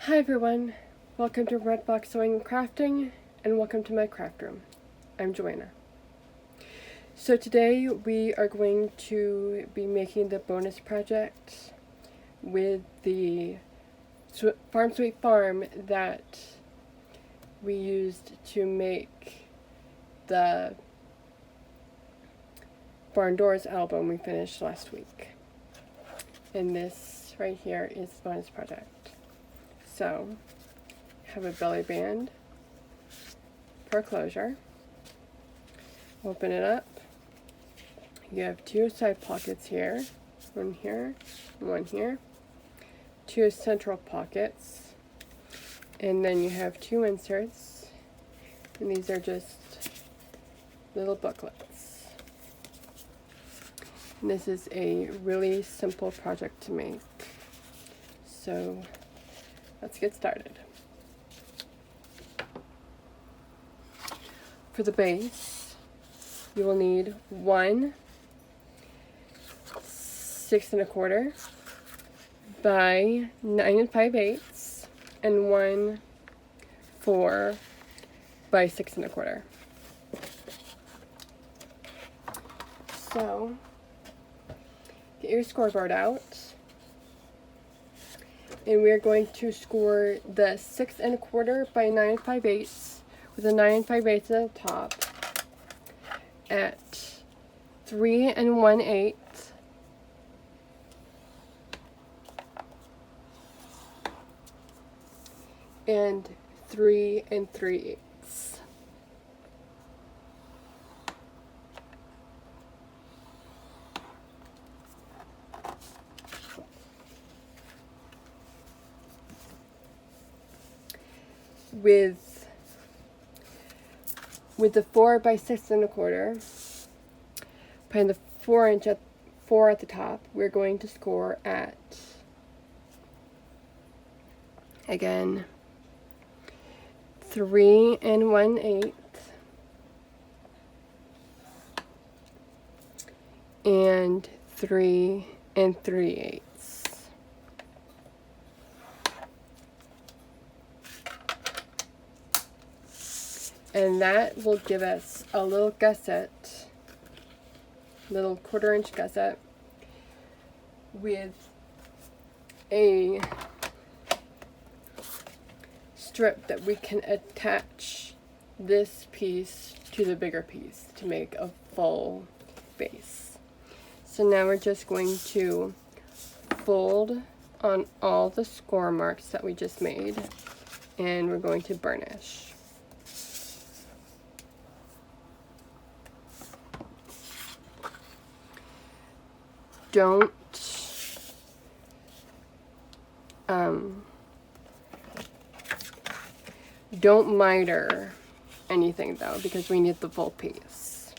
Hi everyone, welcome to Red Box Sewing and Crafting, and welcome to my craft room. I'm Joanna. So today we are going to be making the bonus project with the Farm Sweet Farm that we used to make the Barn Doors album we finished last week. And this right here is the bonus project. So, have a belly band for closure. Open it up. You have two side pockets here, one here, one here, two central pockets, and then you have two inserts, and these are just little booklets. And this is a really simple project to make. So, let's get started. For the base, you will need one 6 1/4 by 9 5/8 and one 4 by 6 1/4. So, get your scoreboard out. And we're going to score the 6 1/4 by 9 5/8 with a 9 5/8 at the top at 3 1/8 and 3 3/8. With the 4 by 6 1/4, putting the 4 at the top, we're going to score at, again, 3 1/8 and 3 3/8. And that will give us a little gusset, little 1/4 inch gusset with a strip that we can attach this piece to the bigger piece to make a full base. So now we're just going to fold on all the score marks that we just made, and we're going to burnish. Don't miter anything though, because we need the full piece.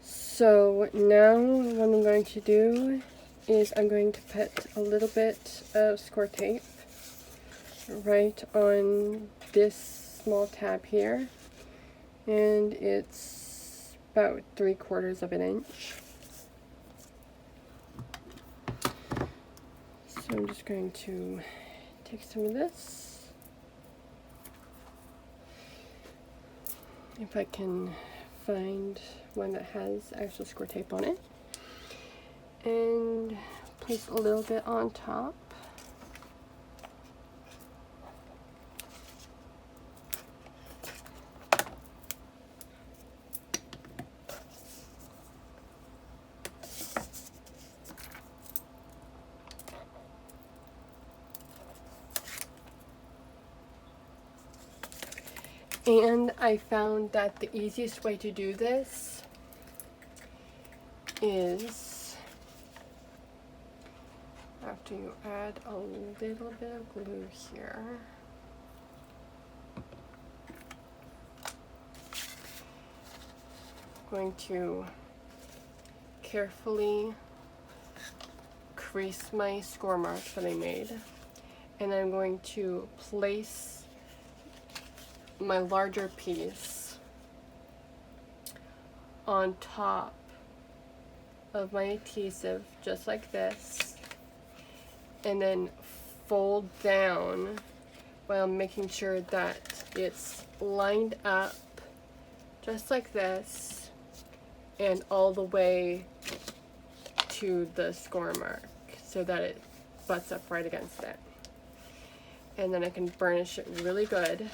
So now what I'm going to do is I'm going to put a little bit of score tape right on this small tab here, and it's about 3/4 of an inch. So I'm just going to take some of this, if I can find one that has actual score tape on it, and place a little bit on top. And I found that the easiest way to do this is after you add a little bit of glue here, I'm going to carefully crease my score marks that I made, and I'm going to place my larger piece on top of my adhesive, just like this, and then fold down while making sure that it's lined up just like this and all the way to the score mark so that it butts up right against it. And then I can burnish it really good.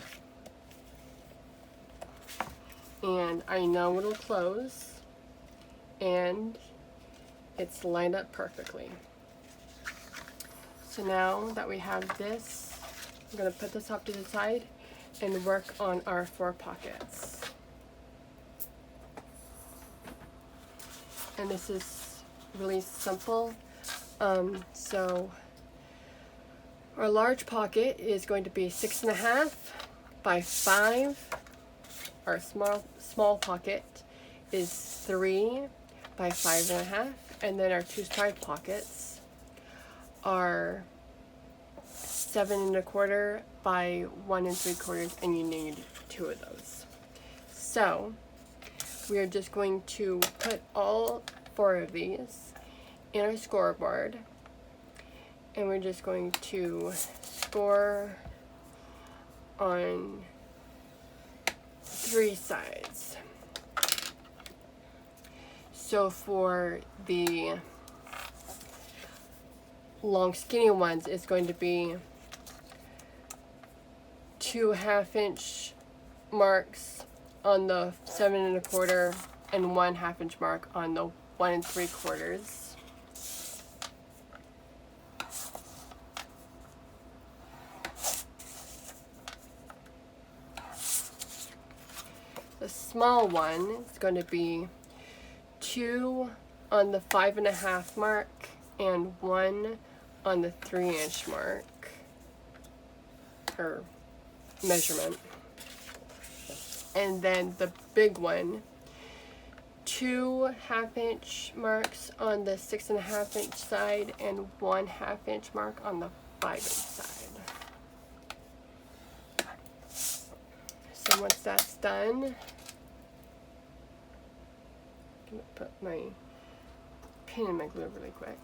And I know it'll close and it's lined up perfectly. So now that we have this, I'm going to put this off to the side and work on our 4 pockets. And this is really simple. So our large pocket is going to be 6.5 by 5. Our small pocket is 3 by 5.5, and then our 2 side pockets are 7.25 by 1 3/4, and you need 2 of those. So we are just going to put all 4 of these in our scoreboard, and we're just going to score on 3 sides. So for the long skinny ones, it's going to be 2 1/2-inch marks on the 7.25 and 1 1/2-inch mark on the 1 3/4. The small one is going to be 2 on the 5.5 mark and 1 on the 3-inch mark, or measurement. And then the big one, 2 1/2-inch marks on the 6.5-inch side and 1 1/2-inch mark on the 5-inch side. So once that's done, I'm going to put my pin in my glue really quick.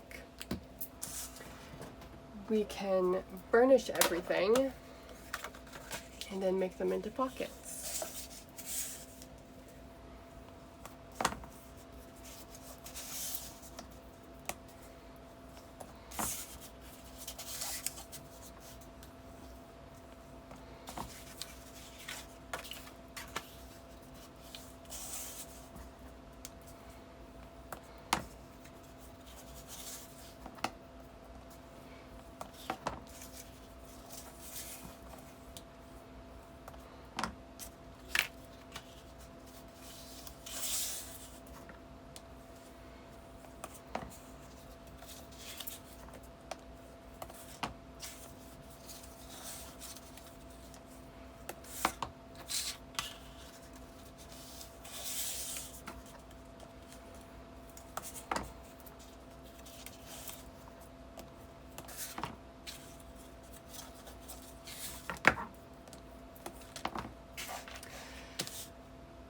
We can burnish everything and then make them into pockets.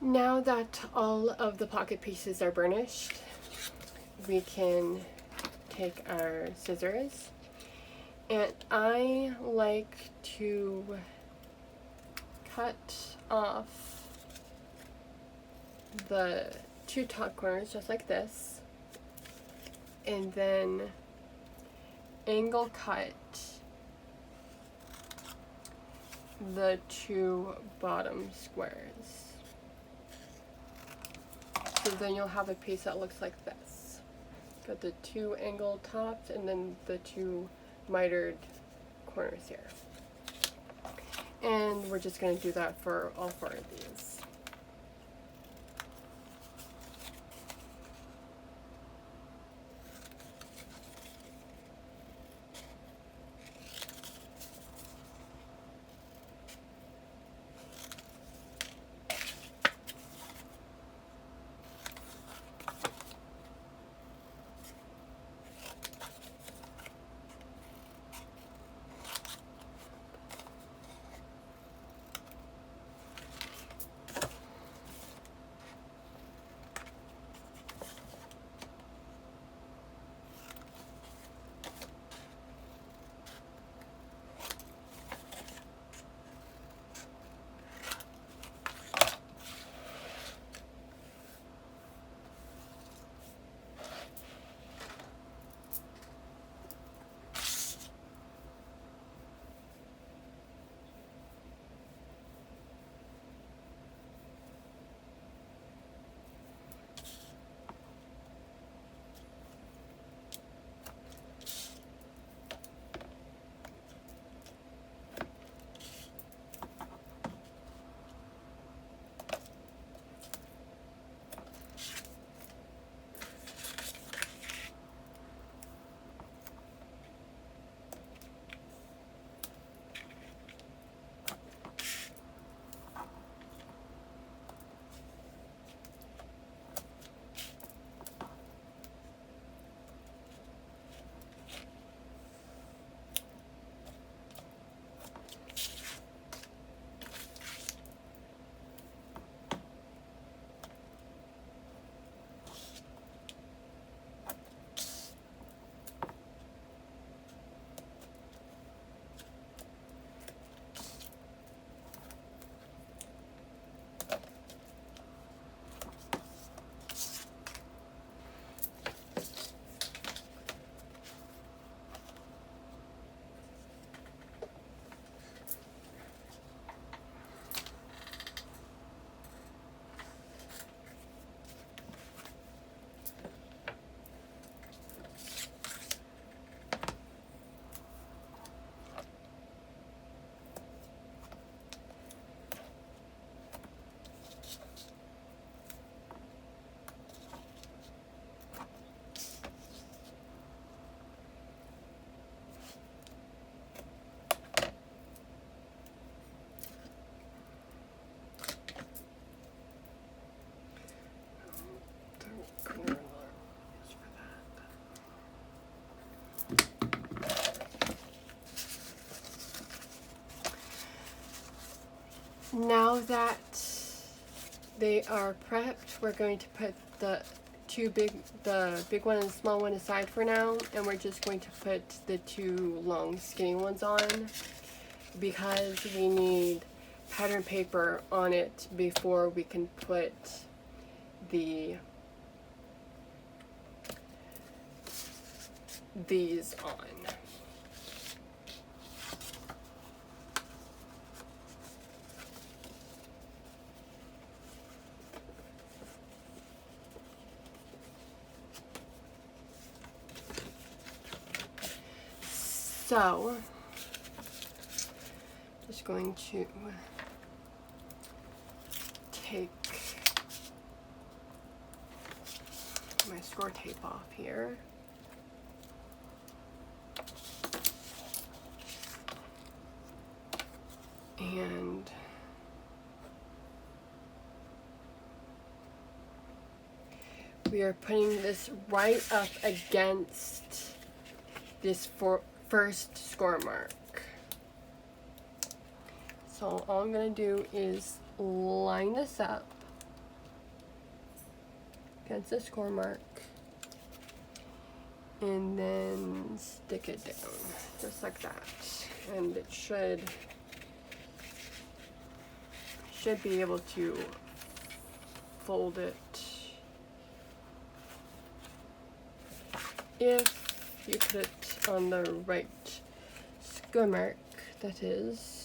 Now that all of the pocket pieces are burnished, we can take our scissors, and I like to cut off the 2 top corners just like this, and then angle cut the 2 bottom squares. So then you'll have a piece that looks like this. Got the 2 angled tops and then the 2 mitered corners here. And we're just going to do that for all 4 of these. Now that they are prepped, we're going to put the big one and the small one aside for now, and we're just going to put the two long skinny ones on because we need pattern paper on it before we can put these on. So, just going to take my score tape off here. And we are putting this right up against this first score mark. So all I'm going to do is line this up against the score mark and then stick it down just like that, and it should be able to fold it if you put it on the right score mark, that is.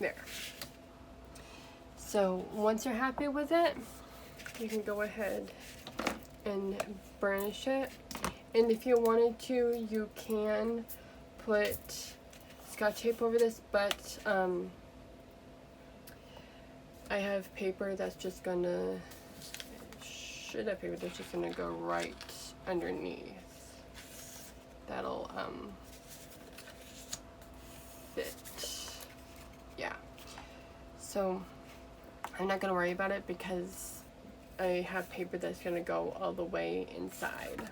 There. So once you're happy with it, you can go ahead and burnish it. And if you wanted to, you can put Scotch tape over this, but I have paper that's just gonna, should have paper that's just gonna go right underneath. That'll fit. Yeah, so I'm not gonna worry about it because I have paper that's gonna go all the way inside.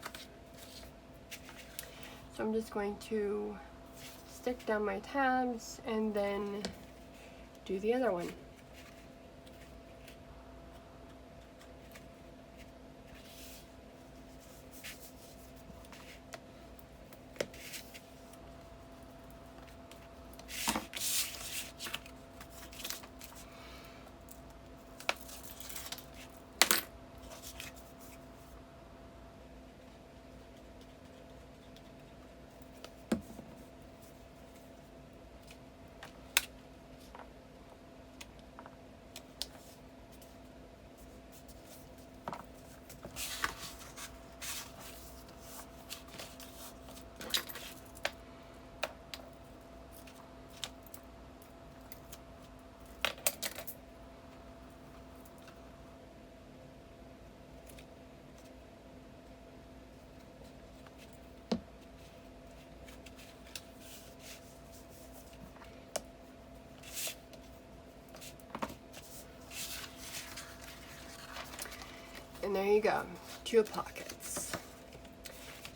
So I'm just going to stick down my tabs and then do the other one. And there you go, 2 pockets.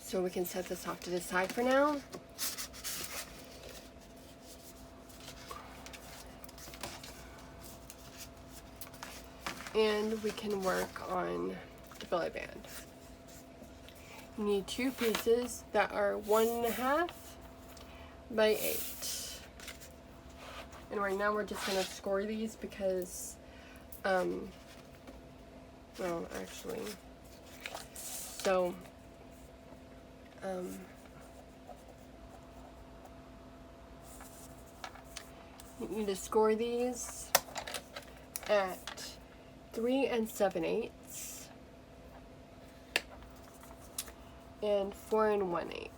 So we can set this off to the side for now. And we can work on the belly band. You need 2 pieces that are 1.5 by 8. And right now we're just gonna score these because well, actually, so, you need to score these at 3 7/8 and 4 1/8.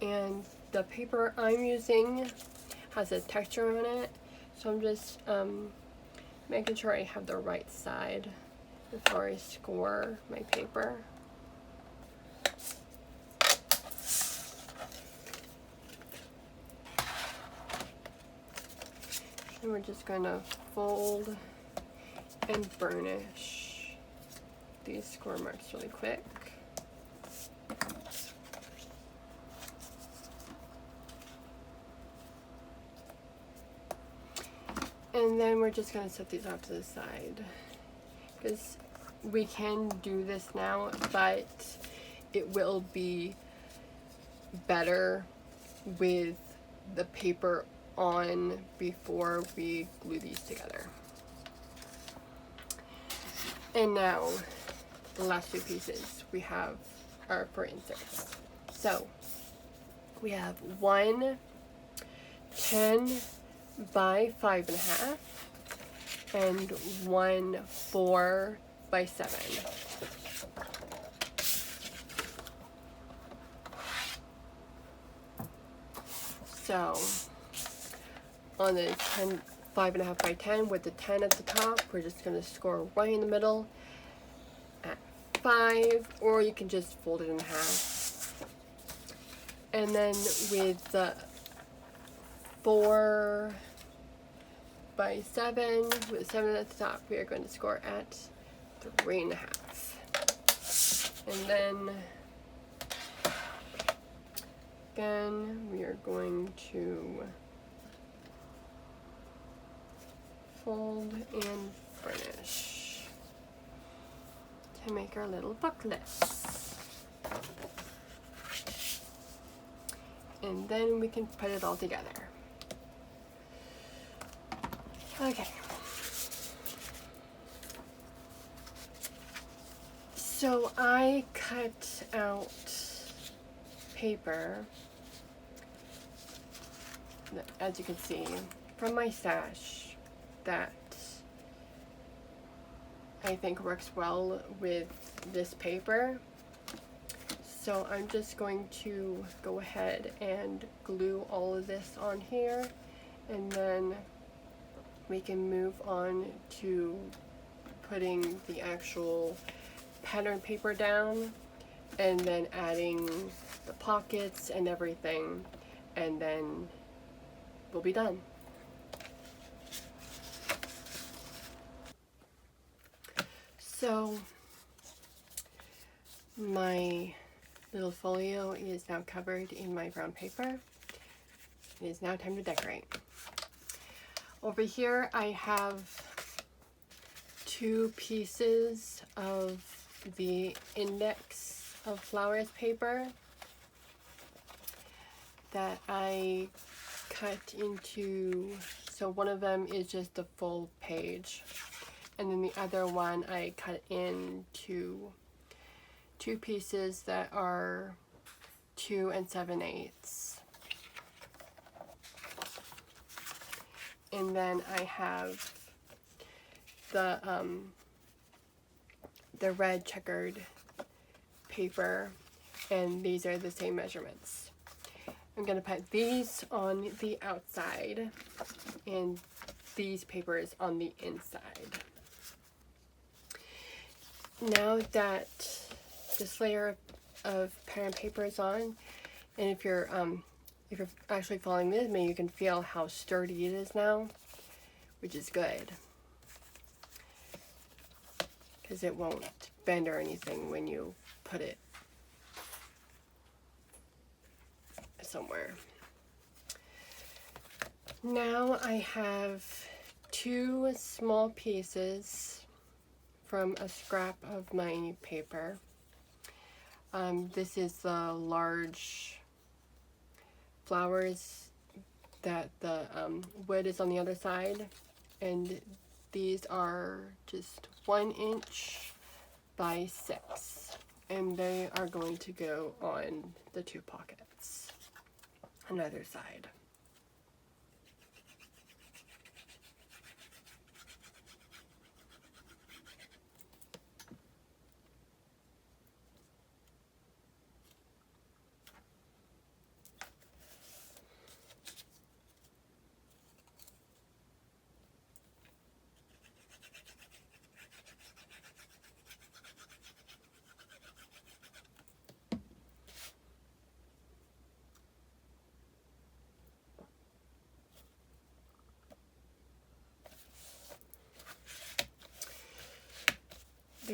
and the paper I'm using has a texture on it, so I'm just making sure I have the right side before I score my paper. And we're just going to fold and burnish these score marks really quick. And then we're just going to set these off to the side, because we can do this now, but it will be better with the paper on before we glue these together. And now the last two pieces we have are for inserts. So we have one 10 by 5.5 and one 4 by 7. So on the 5.5 by 10 with the 10 at the top, we're just going to score right in the middle at 5, or you can just fold it in half. And then with the 4 by 7 with 7 at the top, we are going to score at 3.5. And then again, we are going to fold and burnish to make our little booklets. And then we can put it all together. Okay. So I cut out paper, as you can see, from my stash that I think works well with this paper. So I'm just going to go ahead and glue all of this on here, and then we can move on to putting the actual pattern paper down, and then adding the pockets and everything, and then we'll be done. So my little folio is now covered in my brown paper. It is now time to decorate. Over here I have 2 pieces of the index of flowers paper that I cut into, so one of them is just the full page, and then the other one I cut into 2 pieces that are 2 7/8. And then I have the red checkered paper, and these are the same measurements. I'm going to put these on the outside and these papers on the inside. Now that this layer of pattern paper is on, and if you're actually following with me, you can feel how sturdy it is now, which is good, because it won't bend or anything when you put it somewhere. Now I have 2 small pieces from a scrap of my paper. This is the large flowers that the wood is on the other side, and these are just 1 inch by 6, and they are going to go on the 2 pockets on either side.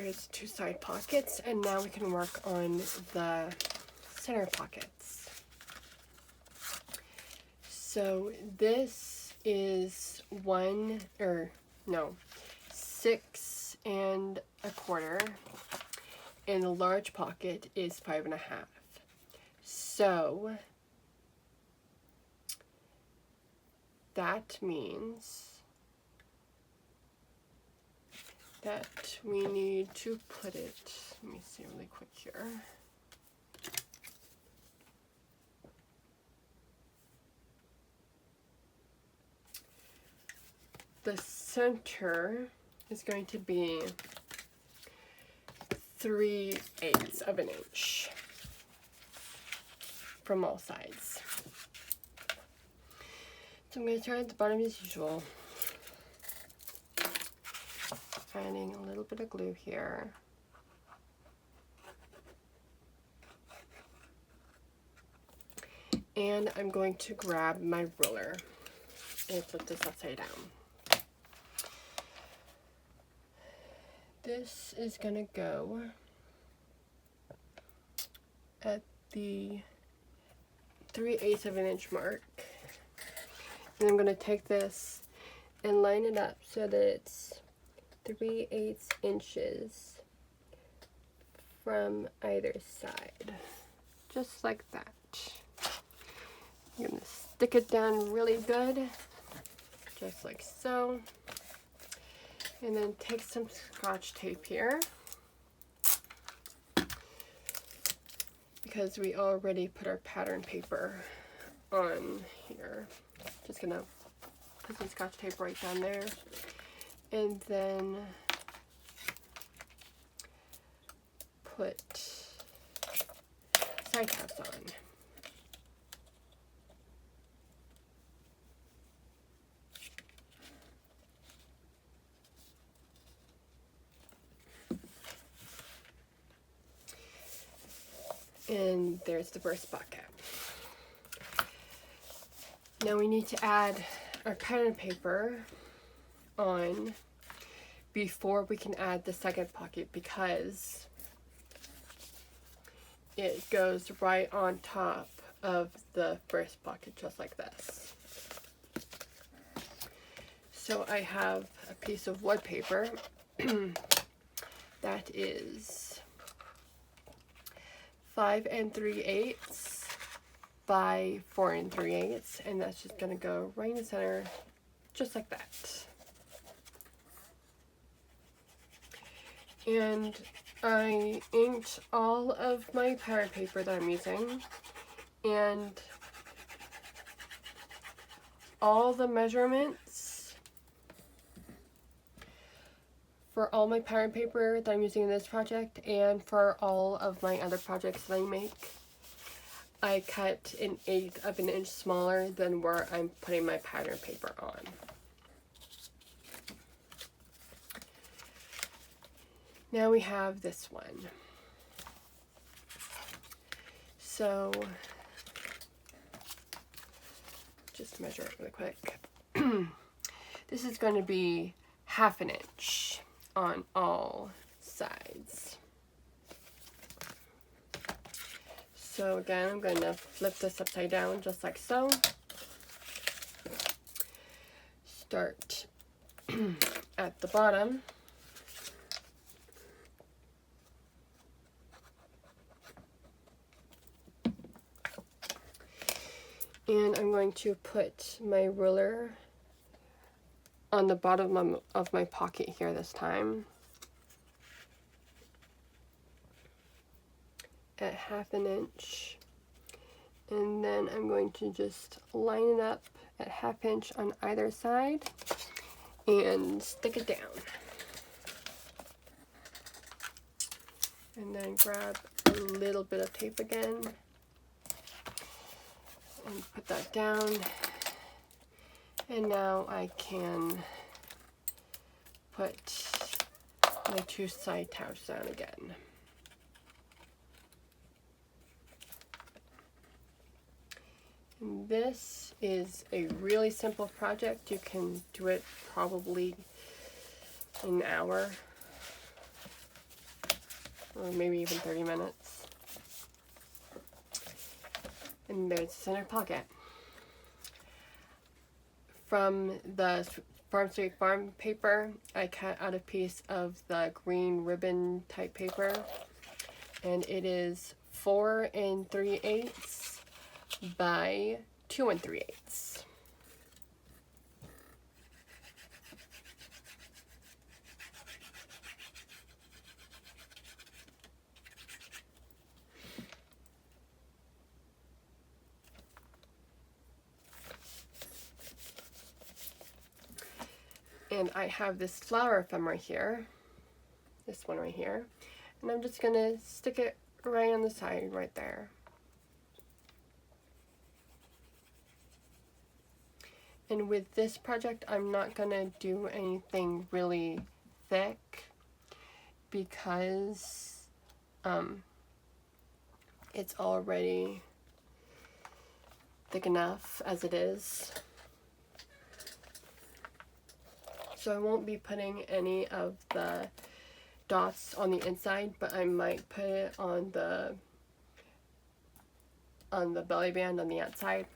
there's 2 side pockets, and now we can work on the center pockets. So this is 6 1/4, and the large pocket is 5 1/2. So that means that we need to put it, let me see really quick here. The center is going to be 3/8 of an inch from all sides. So I'm going to start at the bottom as usual. Adding a little bit of glue here. And I'm going to grab my ruler and flip this upside down. This is going to go at the 3/8 of an inch mark. And I'm going to take this and line it up so that it's 3/8 inches from either side, just like that. I'm going to stick it down really good, just like so, and then take some Scotch tape here, because we already put our pattern paper on here. Just gonna put some Scotch tape right down there, and then put side tabs on. And there's the first bucket. Now we need to add our pattern paper on before we can add the second pocket, because it goes right on top of the first pocket, just like this. So I have a piece of wood paper that is 5 3/8 by 4 3/8, and that's just gonna go right in the center, just like that. And I inked all of my pattern paper that I'm using, and all the measurements for all my pattern paper that I'm using in this project and for all of my other projects that I make, I cut 1/8 of an inch smaller than where I'm putting my pattern paper on. Now we have this one. So just measure it really quick. This is going to be 1/2 inch on all sides. So again, I'm going to flip this upside down just like so. Start at the bottom. And I'm going to put my ruler on the bottom of my pocket here this time, at 1/2 inch, and then I'm going to just line it up at 1/2 inch on either side and stick it down. And then grab a little bit of tape again and put that down. And now I can put my 2 side tabs down again. And this is a really simple project. You can do it probably in an hour. or maybe even 30 minutes. And there's the center pocket. From the Farm Street Farm paper, I cut out a piece of the green ribbon type paper, and it is 4 3/8 by 2 3/8. And I have this flower ephemera here, this one right here, and I'm just gonna stick it right on the side right there. And with this project, I'm not gonna do anything really thick because it's already thick enough as it is. So I won't be putting any of the dots on the inside, but I might put it on the belly band on the outside.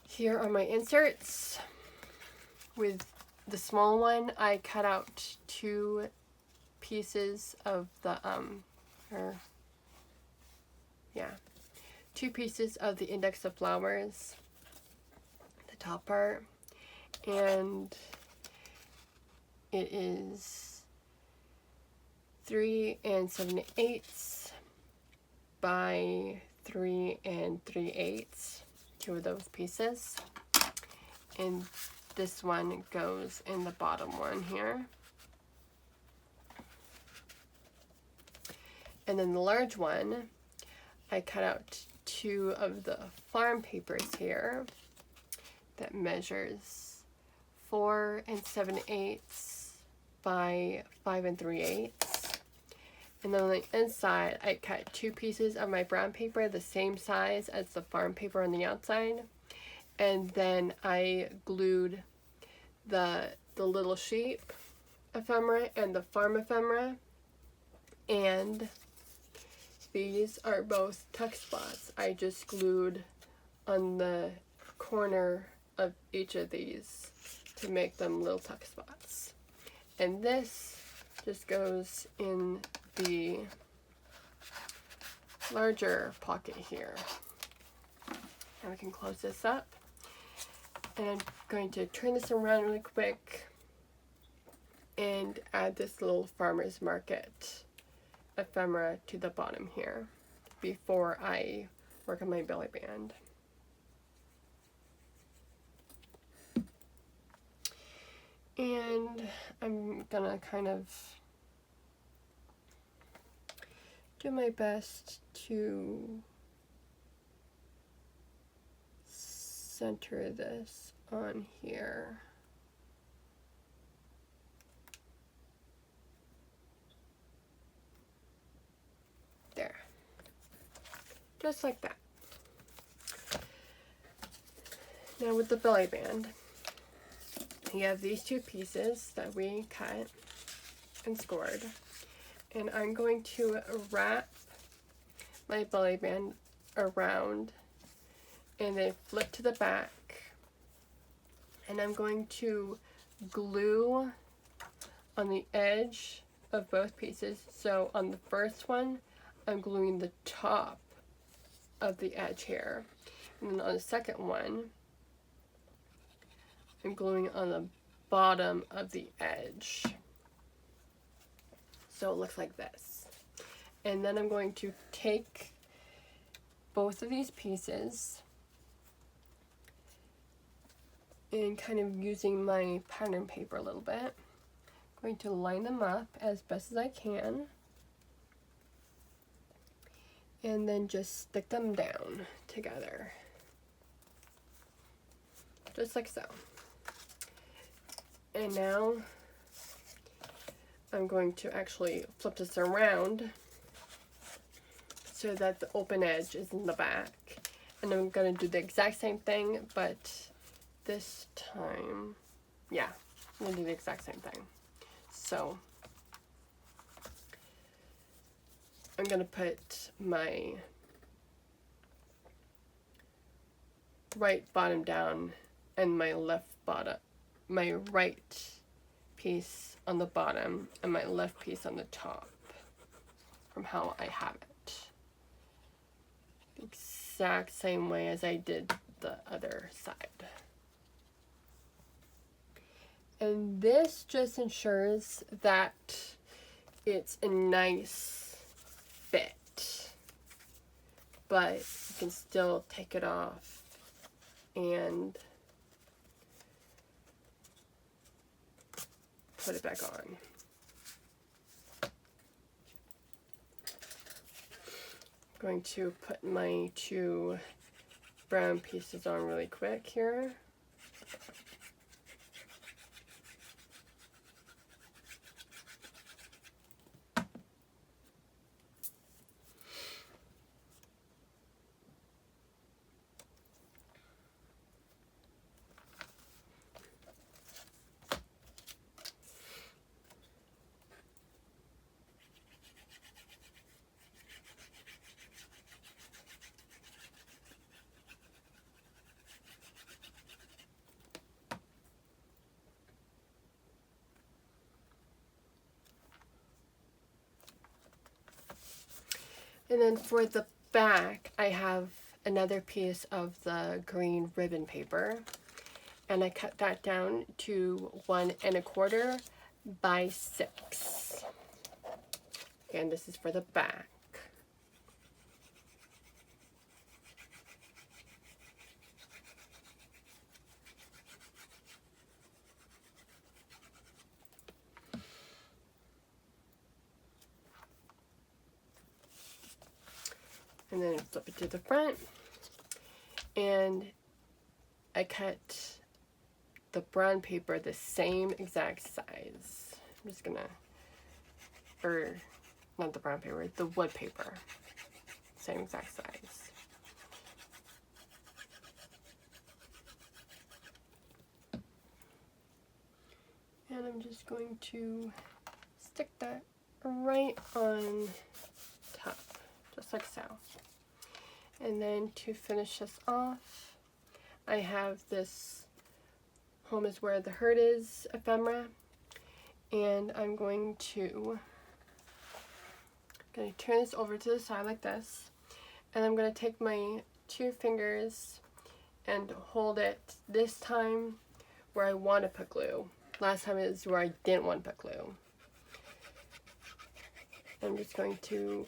Here are my inserts. With the small one, I cut out 2 pieces of the 2 pieces of the index of flowers, the top part, and it is 3 7/8 by 3 3/8, 2 of those pieces, and this one goes in the bottom one here. And then the large one, I cut out 2 of the farm papers here that measures 4 7/8 by 5 3/8. And then on the inside, I cut 2 pieces of my brown paper the same size as the farm paper on the outside. And then I glued the little sheep ephemera and the farm ephemera. And these are both tuck spots. I just glued on the corner of each of these to make them little tuck spots. And this just goes in the larger pocket here. And we can close this up. And I'm going to turn this around really quick and add this little farmer's market ephemera to the bottom here before I work on my belly band. And I'm gonna kind of do my best to center this on here. There. Just like that. Now with the belly band, you have these 2 pieces that we cut and scored. And I'm going to wrap my belly band around and then flip to the back. And I'm going to glue on the edge of both pieces. So on the first one, I'm gluing the top of the edge here. And then on the second one, I'm gluing on the bottom of the edge. So it looks like this. And then I'm going to take both of these pieces and kind of using my pattern paper a little bit, I'm going to line them up as best as I can. And then just stick them down together. Just like so. And now I'm going to actually flip this around so that the open edge is in the back. And I'm going to do the exact same thing, but this time, yeah, I'm going to do the exact same thing. So I'm going to put my right bottom down and my my right piece on the bottom and my left piece on the top from how I have it. The exact same way as I did the other side. And this just ensures that it's a nice fit, but you can still take it off and put it back on. I'm going to put my 2 brown pieces on really quick here. And then for the back, I have another piece of the green ribbon paper, and I cut that down to 1 1/4 by 6. And this is for the back. And then flip it to the front, and I cut the brown paper the same exact size. I'm just gonna, or not the brown paper, the wood paper, same exact size. And I'm just going to stick that right on top, just like so. And then to finish this off, I have this Home is Where the Hurt Is ephemera, and I'm going to turn this over to the side like this, and I'm going to take my 2 fingers and hold it this time where I want to put glue. Last time is where I didn't want to put glue. I'm just going to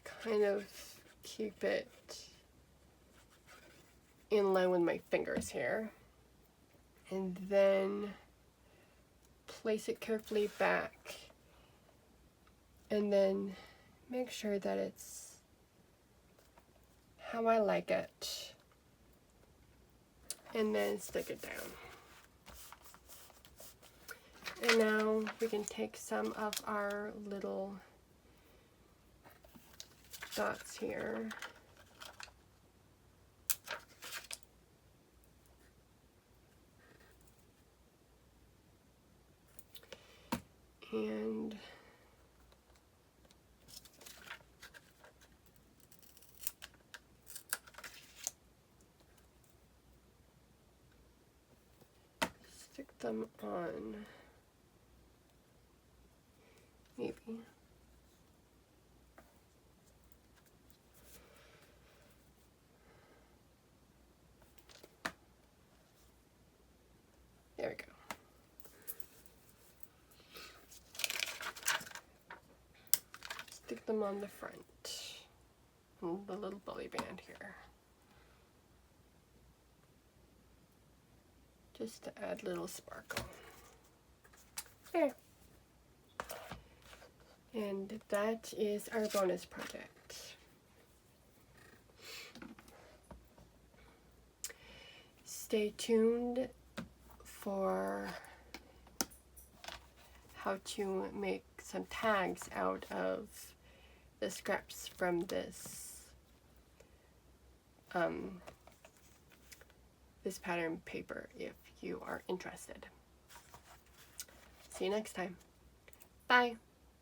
kind of keep it in line with my fingers here, and then place it carefully back, and then make sure that it's how I like it, and then stick it down. And now we can take some of our little dots here and stick them on, maybe. There we go. Stick them on the front, and the little belly band here, just to add a little sparkle. There. And that is our bonus project. Stay tuned for how to make some tags out of the scraps from this this pattern paper if you are interested. see you next time. Bye.